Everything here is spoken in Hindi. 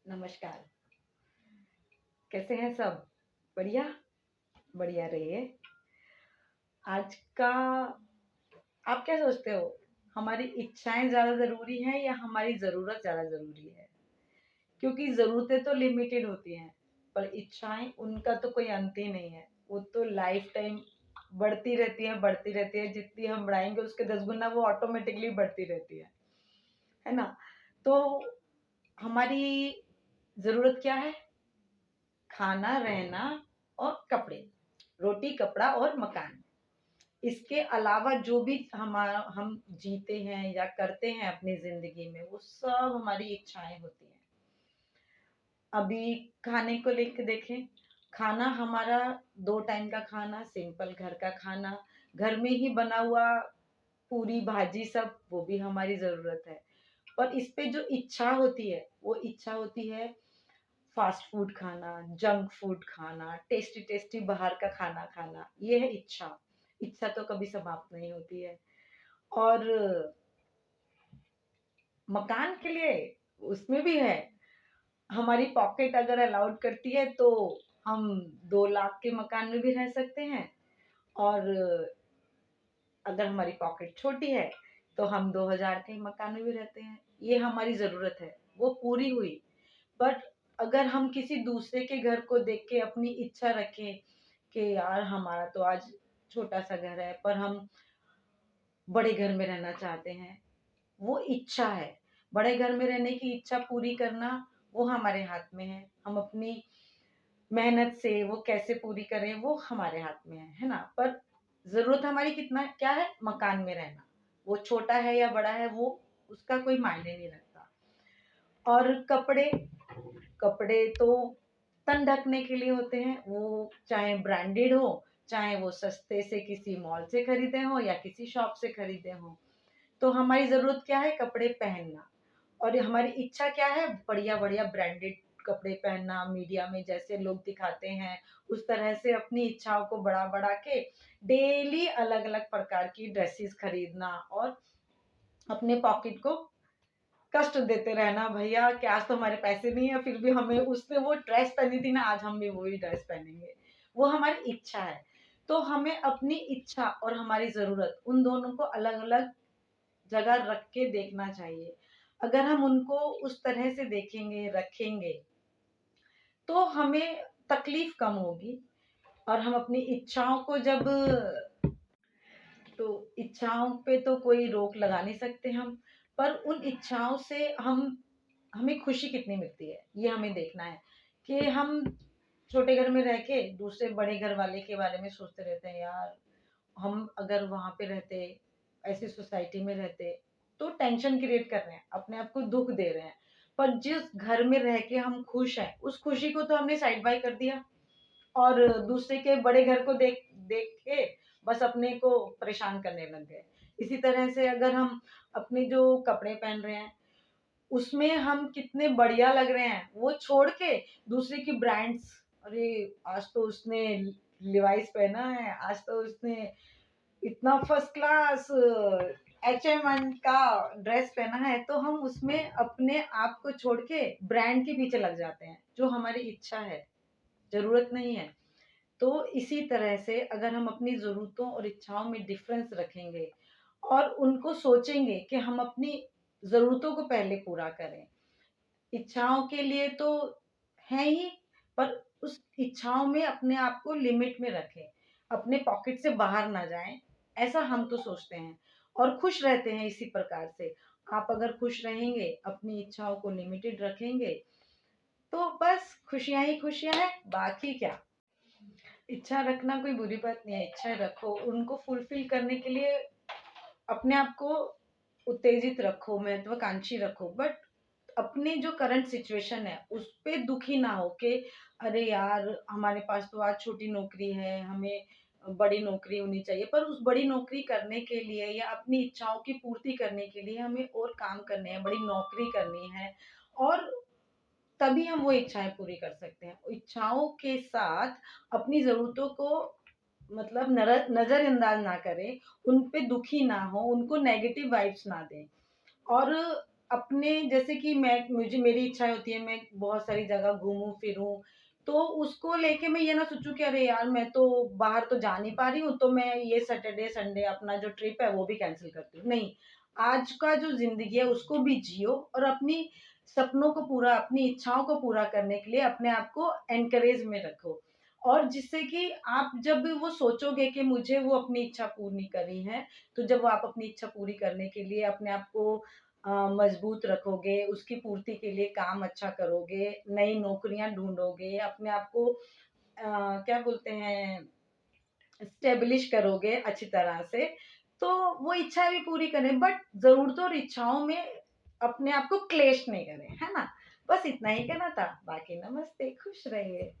नमस्कार। कैसे हैं सब? बढ़िया? बढ़िया रहिए। आज का आप क्या सोचते हो? हमारी इच्छाएँ ज़्यादा ज़रूरी हैं या हमारी ज़रूरत ज़्यादा ज़रूरी है? क्योंकि ज़रूरतें तो लिमिटेड होती हैं, पर इच्छाएँ उनका तो कोई अंत ही नहीं है। वो तो लाइफ़ टाइम बढ़ती रहती है, जितनी हम बढ़ाएँगे उसके 10 गुना वो ऑटोमेटिकली बढ़ती रहती है ना? तो हमारी ज़रूरत क्या है? खाना, रहना और कपड़े, रोटी, कपड़ा और मकान। इसके अलावा जो भी हम जीते हैं या करते हैं अपनी ज़िंदगी में, वो सब हमारी इच्छाएँ होती हैं। अभी खाने को लेके देखें, खाना हमारा 2 टाइम का खाना, सिंपल घर का खाना, घर में ही बना हुआ पूरी भाजी सब, वो भी हमारी ज़रूरत है। पर इस पे जो इच्छा होती है, वो इच्छा होती है फास्ट फूड खाना, जंक फूड खाना, टेस्टी-टेस्टी बाहर का खाना खाना, ये है इच्छा। इच्छा तो कभी समाप्त नहीं होती है। और मकान के लिए उसमें भी है, हमारी पॉकेट अगर अलाउड करती है तो हम 2 लाख के मकान में भी रह सकते हैं और अगर हमारी पॉकेट छोटी है, तो हम 2000 के मकान में भी रहते हैं। ये हमारी ज़रूरत है, वो पूरी हुई। बट अगर हम किसी दूसरे के घर को देख के अपनी इच्छा रखें कि यार हमारा तो आज छोटा-सा घर है, पर हम बड़े घर में रहना चाहते हैं, वो इच्छा है। बड़े घर में रहने की इच्छा पूरी करना वो हमारे हाथ में है। हम अपनी मेहनत से वो कैसे पूरी करें वो हमारे हाथ में है ना? पर ज़रूरत हमारी कितना क्या है? मकान में रहना। वो छोटा है या बड़ा है वो उसका कोई मायने नहीं रखता। और कपड़े कपड़े तो तन ढकने के लिए होते हैं, वो चाहे ब्रांडेड हो, चाहे वो सस्ते से किसी मॉल से खरीदे हों या किसी शॉप से खरीदे हों। तो हमारी ज़रूरत क्या है? कपड़े पहनना और ये हमारी इच्छा क्या है? बढ़िया-बढ़िया ब्रांडेड कपड़े पहनना, मीडिया में जैसे लोग दिखाते हैं, उस तरह से अपनी इच्छाओं को बढ़ा-बढ़ा के डेली अलग-अलग प्रकार की ड्रेसेस खरीदना और अपने पॉकेट को कष्ट देते रहना, भैया कि आज तो हमारे पैसे नहीं है, फिर भी हमें उसने वो ड्रेस पहनी थी ना, आज हम भी वही ड्रेस पहनेंगे। वो हमारी इच्छा है। तो हमें अपनी इच्छा और हमारी ज़रूरत उन दोनों को अलग-अलग जगह रख के देखना चाहिए। अगर हम उनको उस तरह से देखेंगे, रखेंगे, तो हमें तकलीफ़ कम होगी और हम अपनी इच्छाओं को जब तो इच्छाओं पे तो कोई रोक लगा नहीं सकते हम, पर उन इच्छाओं से हमें खुशी कितनी मिलती है, ये हमें देखना है कि हम छोटे घर में रह के दूसरे बड़े घर वाले के बारे में सोचते रहते हैं, यार हम अगर वहाँ पे रहते, ऐसी सोसाइटी में रहते, तो टेंशन क्रिएट कर रहे हैं, अपने आप को दुःख दे रहे हैं। पर जिस घर में रह के हम खुश हैं, उस खुशी को तो हमने साइड बाय कर दिया और दूसरे के बड़े घर को देख देख के बस अपने को परेशान करने लग गए। इसी तरह से अगर हम अपने जो कपड़े पहन रहे हैं, उसमें हम कितने बढ़िया लग रहे हैं, वो छोड़ के दूसरे की ब्रांड्स, अरे! आज तो उसने लिवाइस पहना है, आज तो उसने इतना फर्स्ट क्लास एचएम का ड्रेस पहना है, तो हम उसमें अपने आप को छोड़ के ब्रांड के पीछे लग जाते हैं, जो हमारी इच्छा है, ज़रूरत नहीं है। तो इसी तरह से अगर हम अपनी ज़रूरतों और इच्छाओं में डिफ़रेंस रखेंगे और उनको सोचेंगे कि हम अपनी ज़रूरतों को पहले पूरा करें। इच्छाओं के लिए तो हैं ही, पर उस इच्छाओं में अपने आप को लिमिट में रखें, अपने पॉकेट से बाहर ना जाएँ, ऐसा हम तो सोचते हैं और खुश रहते हैं इसी प्रकार से। आप अगर खुश रहेंगे, अपनी इच्छाओं को लिमिटेड रखेंगे, तो बस खुशियाँ ही खुशियाँ हैं, बाकी क्या। इच्छा रखना कोई बुरी बात नहीं है, इच्छा रखो, उनको फुलफ़िल करने के लिए अपने आप को उत्तेजित रखो, महत्वाकांक्षी रखो, बट अपनी जो करंट सिचुएशन है, उस पे दुखी ना हो कि अरे यार! हमारे पास तो आज छोटी नौकरी है, हमें बड़ी नौकरी होनी चाहिए। पर उस बड़ी नौकरी करने के लिए या अपनी इच्छाओं की पूर्ति करने के लिए हमें और काम करने हैं, बड़ी नौकरी करनी है और तभी हम वो इच्छाएँ पूरी कर सकते हैं। इच्छाओं के साथ अपनी ज़रूरतों को मतलब नज़रअंदाज ना करें, उन पे दुखी ना हों, उनको नेगेटिव वाइब्स ना दें और अपने जैसे कि मुझे मेरी इच्छाएँ होती है मैं बहुत सारी जगह घूमूँ फिरूँ, तो उसको लेके मैं ये ना सोचूँ कि अरे यार मैं तो बाहर तो जा नहीं पा रही हूँ, तो मैं ये सैटरडे, संडे अपना जो ट्रिप है वो भी कैंसल करती हूँ। नहीं, आज का जो ज़िंदगी है उसको भी जियो और अपनी सपनों को पूरा अपनी इच्छाओं को पूरा करने के लिए अपने आप को एनकरेज में रखो। और जिससे कि आप जब वो सोचोगे कि मुझे वो अपनी इच्छा पूरी करनी है, तो जब आप अपनी इच्छा पूरी करने के लिए अपने आप को मजबूत रखोगे, उसकी पूर्ति के लिए काम अच्छा करोगे, नई नौकरियाँ ढूँढोगे, अपने आप को क्या बोलते हैं एस्टेब्लिश करोगे अच्छी तरह से, तो वो इच्छा भी पूरी करें बट ज़रूरतों और इच्छाओं में अपने आप को क्लेश नहीं करें, है ना? बस इतना ही कहना था, बाकी नमस्ते, खुश रहिए।